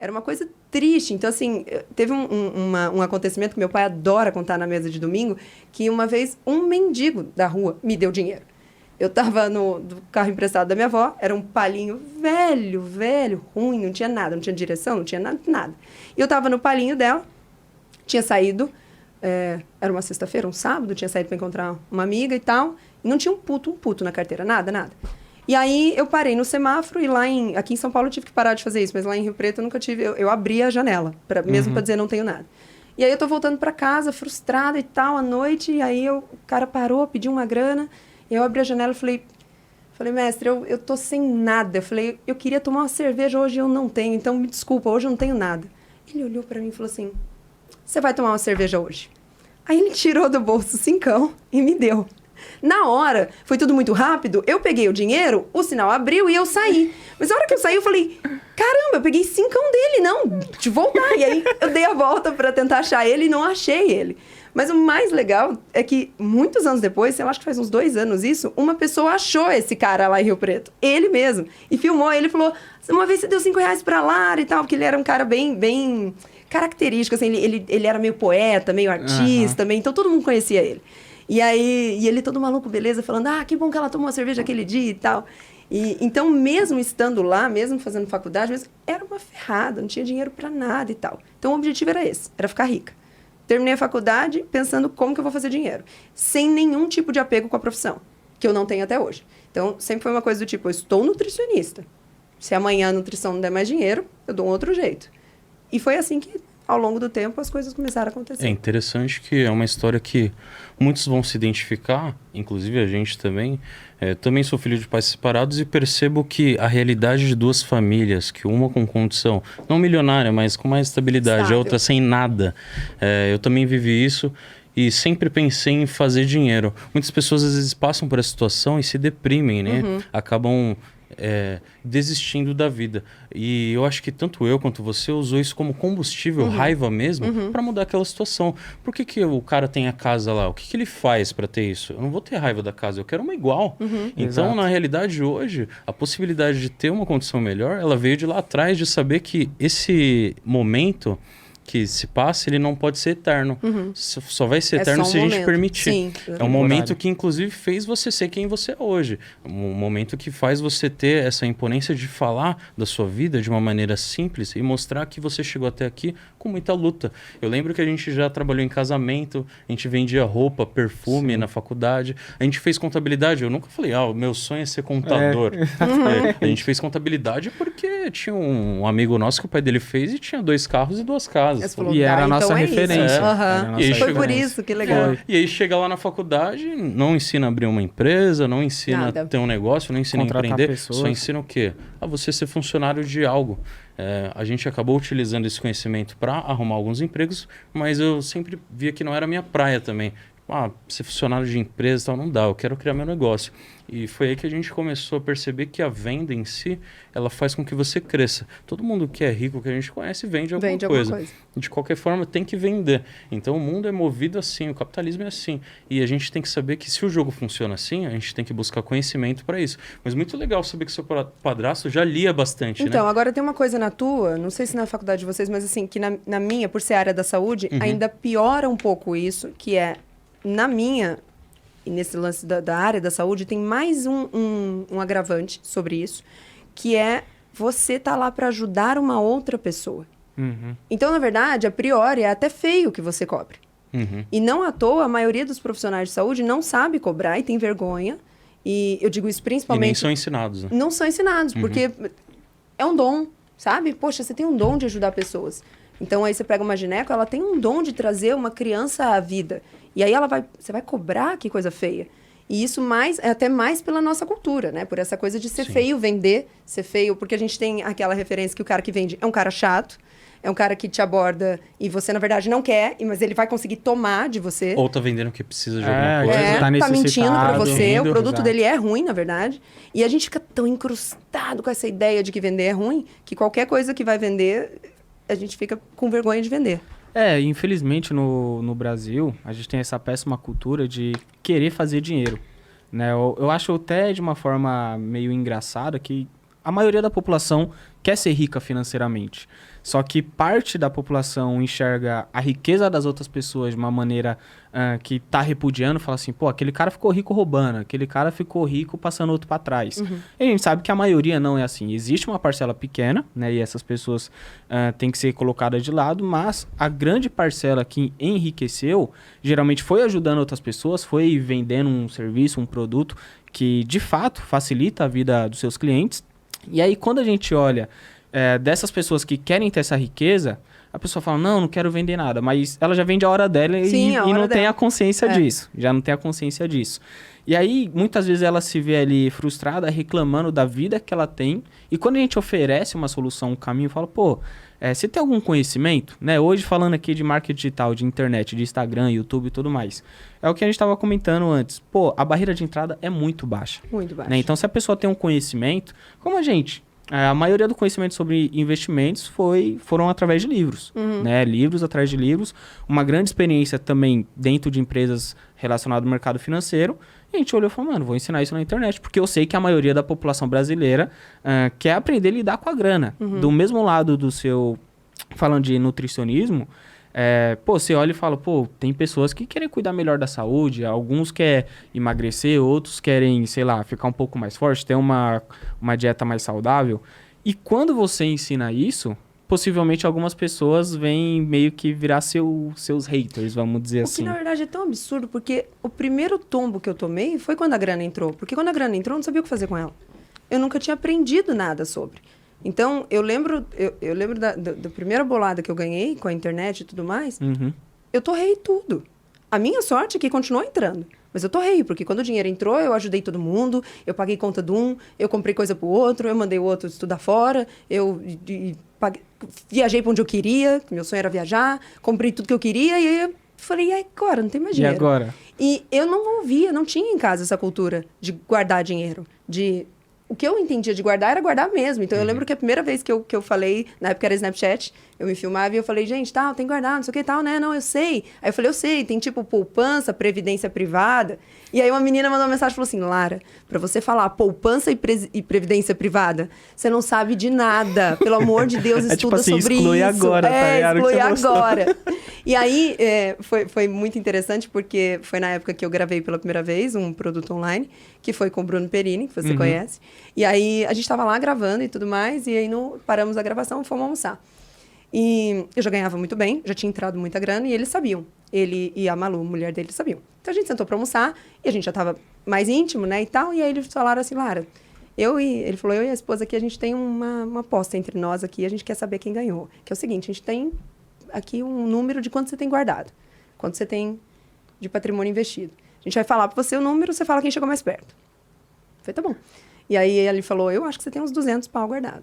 Era uma coisa triste. Então, assim, teve um acontecimento que meu pai adora contar na mesa de domingo, que uma vez um mendigo da rua me deu dinheiro. Eu estava no carro emprestado da minha avó, era um Palinho velho, ruim, não tinha nada, não tinha direção, não tinha nada. E eu estava no Palinho dela, tinha saído, era uma sexta-feira, um sábado, tinha saído para encontrar uma amiga e tal, e não tinha um puto na carteira, nada. E aí eu parei no semáforo e aqui em São Paulo eu tive que parar de fazer isso, mas lá em Rio Preto eu nunca tive, eu abri a janela, mesmo para dizer não tenho nada. E aí eu tô voltando para casa, frustrada e tal, à noite, e aí o cara parou, pediu uma grana, e eu abri a janela e falei, mestre, eu tô sem nada. Eu falei, eu queria tomar uma cerveja, hoje eu não tenho, então me desculpa, hoje eu não tenho nada. Ele olhou para mim e falou assim, você vai tomar uma cerveja hoje? Aí ele tirou do bolso 5 e me deu. Na hora, foi tudo muito rápido, eu peguei o dinheiro, o sinal abriu e eu saí. Mas na hora que eu saí, eu falei, caramba, eu peguei 5 dele, não, de voltar. E aí eu dei a volta para tentar achar ele e não achei ele. Mas o mais legal é que, muitos anos depois, eu acho que faz uns 2 anos isso, uma pessoa achou esse cara lá em Rio Preto. Ele mesmo. E filmou, ele falou, uma vez você deu R$5 pra Lara e tal, porque ele era um cara bem característico, assim, ele era meio poeta, meio artista, então todo mundo conhecia ele. E aí, ele todo maluco, beleza, falando, que bom que ela tomou uma cerveja aquele dia e tal. E, então, mesmo estando lá, mesmo fazendo faculdade, era uma ferrada, não tinha dinheiro pra nada e tal. Então, o objetivo era esse, era ficar rica. Terminei a faculdade pensando como que eu vou fazer dinheiro, sem nenhum tipo de apego com a profissão, que eu não tenho até hoje. Então, sempre foi uma coisa do tipo, eu estou nutricionista. Se amanhã a nutrição não der mais dinheiro, eu dou um outro jeito. E foi assim que, ao longo do tempo, as coisas começaram a acontecer. É interessante que é uma história que muitos vão se identificar, inclusive a gente também. Também sou filho de pais separados e percebo que a realidade de 2 famílias, que uma com condição, não milionária, mas com mais estabilidade, Estável. a outra sem nada. Eu também vivi isso e sempre pensei em fazer dinheiro. Muitas pessoas às vezes passam por essa situação e se deprimem, né? Acabam desistindo da vida. E eu acho que tanto eu quanto você usou isso como combustível, raiva mesmo, para mudar aquela situação. Por que o cara tem a casa lá? O que ele faz para ter isso? Eu não vou ter raiva da casa, eu quero uma igual. Então, Exato. na realidade, hoje, a possibilidade de ter uma condição melhor, ela veio de lá atrás, de saber que esse momento que se passa, ele não pode ser eterno. Só vai ser eterno só um se a gente momento. permitir. Sim, É um momento que, inclusive, fez você ser quem você é hoje. Um momento que faz você ter essa imponência de falar da sua vida de uma maneira simples e mostrar que você chegou até aqui com muita luta. Eu lembro que a gente já trabalhou em casamento, a gente vendia roupa, perfume na faculdade, a gente fez contabilidade. Eu nunca falei, o meu sonho é ser contador. A gente fez contabilidade porque tinha um amigo nosso que o pai dele fez e tinha 2 carros e 2 casas. Falou, E era a nossa então é referência. isso. Era a nossa E aí Foi chegou- por isso, que legal. E aí chega lá na faculdade, não ensina a abrir uma empresa, não ensina Nada. a ter um negócio, não ensina a Contratar empreender, pessoas. só ensina o quê? A você ser funcionário de algo. A gente acabou utilizando esse conhecimento para arrumar alguns empregos, mas eu sempre via que não era a minha praia também. Ser funcionário de empresa e tal, não dá, eu quero criar meu negócio. E foi aí que a gente começou a perceber que a venda em si, ela faz com que você cresça. Todo mundo que é rico, que a gente conhece, vende alguma coisa. De qualquer forma, tem que vender. Então, o mundo é movido assim, o capitalismo é assim. E a gente tem que saber que se o jogo funciona assim, a gente tem que buscar conhecimento para isso. Mas muito legal saber que seu padrasto já lia bastante, Então, né? agora tem uma coisa na tua, não sei se na faculdade de vocês, mas assim, que na minha, por ser área da saúde, ainda piora um pouco isso, que é, na minha, e nesse lance da área da saúde, tem mais um agravante sobre isso, que é você tá lá para ajudar uma outra pessoa. Então, na verdade, a priori, é até feio que você cobre. E não à toa, a maioria dos profissionais de saúde não sabe cobrar e tem vergonha. E eu digo isso E principalmente... nem são ensinados, né? Não são ensinados, porque é um dom, sabe? Poxa, você tem um dom de ajudar pessoas. Então, aí você pega uma gineco, ela tem um dom de trazer uma criança à vida. E aí você vai cobrar, que coisa feia. E isso é até mais pela nossa cultura, né? Por essa coisa de ser feio vender, ser feio, porque a gente tem aquela referência que o cara que vende é um cara chato, é um cara que te aborda e você, na verdade, não quer, mas ele vai conseguir tomar de você. Ou tá vendendo que precisa de alguma coisa. tá Tá mentindo pra você, necessitado, o produto exato. dele é ruim, na verdade. E a gente fica tão incrustado com essa ideia de que vender é ruim, que qualquer coisa que vai vender, a gente fica com vergonha de vender. Infelizmente no Brasil, a gente tem essa péssima cultura de querer fazer dinheiro, né? Eu acho até de uma forma meio engraçada que a maioria da população quer ser rica financeiramente. Só que parte da população enxerga a riqueza das outras pessoas de uma maneira que tá repudiando, fala assim, pô, aquele cara ficou rico roubando, aquele cara ficou rico passando outro para trás. E a gente sabe que a maioria não é assim. Existe uma parcela pequena, né, e essas pessoas têm que ser colocadas de lado, mas a grande parcela que enriqueceu, geralmente foi ajudando outras pessoas, foi vendendo um serviço, um produto que, de fato, facilita a vida dos seus clientes. E aí, quando a gente olha dessas pessoas que querem ter essa riqueza, a pessoa fala, não quero vender nada, mas ela já vende a hora dela e não tem a consciência disso, já não tem a consciência disso. E aí, muitas vezes ela se vê ali frustrada, reclamando da vida que ela tem, e quando a gente oferece uma solução, um caminho, fala, pô, você tem algum conhecimento? Né? Hoje, falando aqui de marketing digital, de internet, de Instagram, YouTube e tudo mais, é o que a gente estava comentando antes. Pô, a barreira de entrada é muito baixa. Muito baixa. Né? Então, se a pessoa tem um conhecimento, como a gente... A maioria do conhecimento sobre investimentos foram através de livros, né? Livros atrás de livros. Uma grande experiência também dentro de empresas relacionadas ao mercado financeiro. E a gente olhou e falou, mano, vou ensinar isso na internet. Porque eu sei que a maioria da população brasileira quer aprender a lidar com a grana. Do mesmo lado do seu... Falando de nutricionismo... você olha e fala, tem pessoas que querem cuidar melhor da saúde, alguns querem emagrecer, outros querem, sei lá, ficar um pouco mais forte, ter uma dieta mais saudável. E quando você ensina isso, possivelmente algumas pessoas vêm meio que virar seus haters, vamos dizer assim. O que, na verdade, é tão absurdo, porque o primeiro tombo que eu tomei foi quando a grana entrou. Porque quando a grana entrou, eu não sabia o que fazer com ela. Eu nunca tinha aprendido nada sobre. Então, eu lembro da primeira bolada que eu ganhei com a internet e tudo mais, eu torrei tudo. A minha sorte é que continuou entrando. Mas eu torrei, porque quando o dinheiro entrou, eu ajudei todo mundo, eu paguei conta de um, eu comprei coisa pro outro, eu mandei o outro estudar fora, eu viajei para onde eu queria, meu sonho era viajar, comprei tudo que eu queria, e aí eu falei, e agora? Não tem mais dinheiro. E agora? E eu não tinha em casa essa cultura de guardar dinheiro, O que eu entendia de guardar era guardar mesmo. Então, eu lembro que a primeira vez que eu falei, na época era Snapchat, eu me filmava e eu falei, gente, tem que guardar, não sei o que, tal, né? Não, eu sei. Aí eu falei, eu sei, tem tipo poupança, previdência privada. E aí uma menina mandou uma mensagem e falou assim, Lara, pra você falar poupança e previdência privada, você não sabe de nada. Pelo amor de Deus, estuda tipo assim, sobre exclui isso. Agora, tá exclui agora. E aí, foi muito interessante, porque foi na época que eu gravei pela primeira vez um produto online, que foi com o Bruno Perini, que você conhece. E aí, a gente estava lá gravando e tudo mais, e aí paramos a gravação e fomos almoçar. E eu já ganhava muito bem, já tinha entrado muita grana, e eles sabiam. Ele e a Malu, mulher dele, sabiam. Então, a gente sentou para almoçar, e a gente já estava mais íntimo, né, e tal, e aí eles falaram assim, Lara, ele falou, eu e a esposa aqui, a gente tem uma aposta entre nós aqui, a gente quer saber quem ganhou. Que é o seguinte, a gente tem aqui um número de quanto você tem guardado, quanto você tem de patrimônio investido. A gente vai falar para você o número, você fala quem chegou mais perto. Eu falei, tá bom. E aí ele falou, eu acho que você tem uns 200 pau guardado.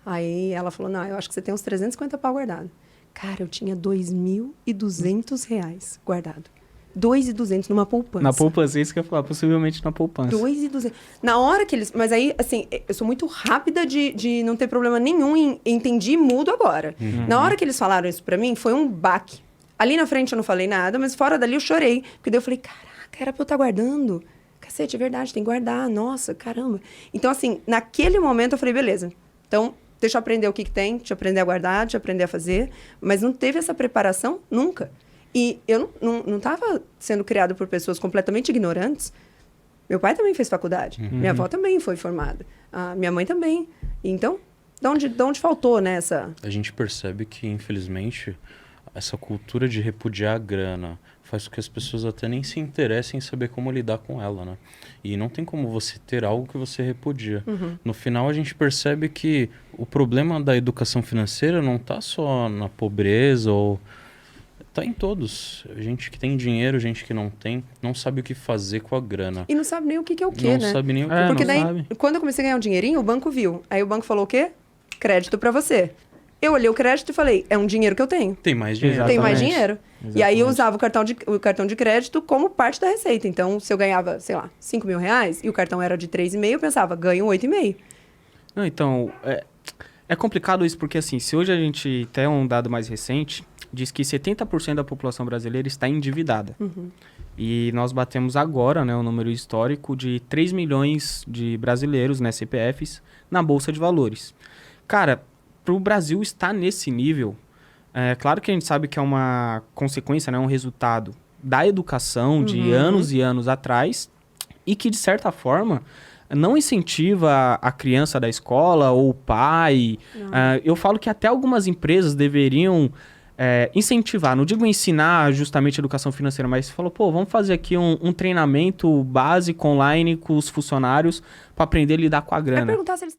Aí ela falou, não, eu acho que você tem uns 350 pau guardado. Cara, eu tinha R$2.200 guardado. 2.200 numa poupança. Na poupança, isso que eu ia falar, possivelmente na poupança. 2.200. Na hora que eles... Mas aí, assim, eu sou muito rápida de não ter problema nenhum em entendi e mudo agora. Na hora que eles falaram isso pra mim, foi um baque. Ali na frente eu não falei nada, mas fora dali eu chorei. Porque daí eu falei, caraca, era pra eu estar guardando. Cacete, é verdade, tem que guardar. Nossa, caramba. Então, assim, naquele momento eu falei, beleza. Então, deixa eu aprender o que tem, deixa eu aprender a guardar, deixa eu aprender a fazer. Mas não teve essa preparação nunca. E eu não estava sendo criado por pessoas completamente ignorantes. Meu pai também fez faculdade. Minha avó também foi formada. A minha mãe também. Então, de onde faltou, né, A gente percebe que, infelizmente, essa cultura de repudiar a grana faz com que as pessoas até nem se interessem em saber como lidar com ela, né? E não tem como você ter algo que você repudia. No final, a gente percebe que o problema da educação financeira não está só na pobreza ou... Tá em todos. Gente que tem dinheiro, gente que não tem, não sabe o que fazer com a grana. E não sabe nem o que é o quê, né? Não sabe nem o que Porque daí, sabe. quando eu comecei a ganhar um dinheirinho, o banco viu. Aí o banco falou o quê? Crédito pra você. Eu olhei o crédito e falei, é um dinheiro que eu tenho. Tem mais dinheiro. Tem mais Exatamente. dinheiro. Exatamente. E aí eu usava o cartão de crédito como parte da receita. Então, se eu ganhava, sei lá, R$5.000 e o cartão era de 3,5, eu pensava, ganho 8,5. Não, então, é complicado isso porque, assim, se hoje a gente tem um dado mais recente, diz que 70% da população brasileira está endividada. E nós batemos agora, né, um número histórico de 3 milhões de brasileiros, né, CPFs, na Bolsa de Valores. Cara, para o Brasil estar nesse nível, é claro que a gente sabe que é uma consequência, né, um resultado da educação de anos e anos atrás e que, de certa forma, não incentiva a criança da escola ou o pai. Eu falo que até algumas empresas deveriam incentivar, não digo ensinar justamente educação financeira, mas você falou, pô, vamos fazer aqui um treinamento básico online com os funcionários para aprender a lidar com a grana. Perguntar se eles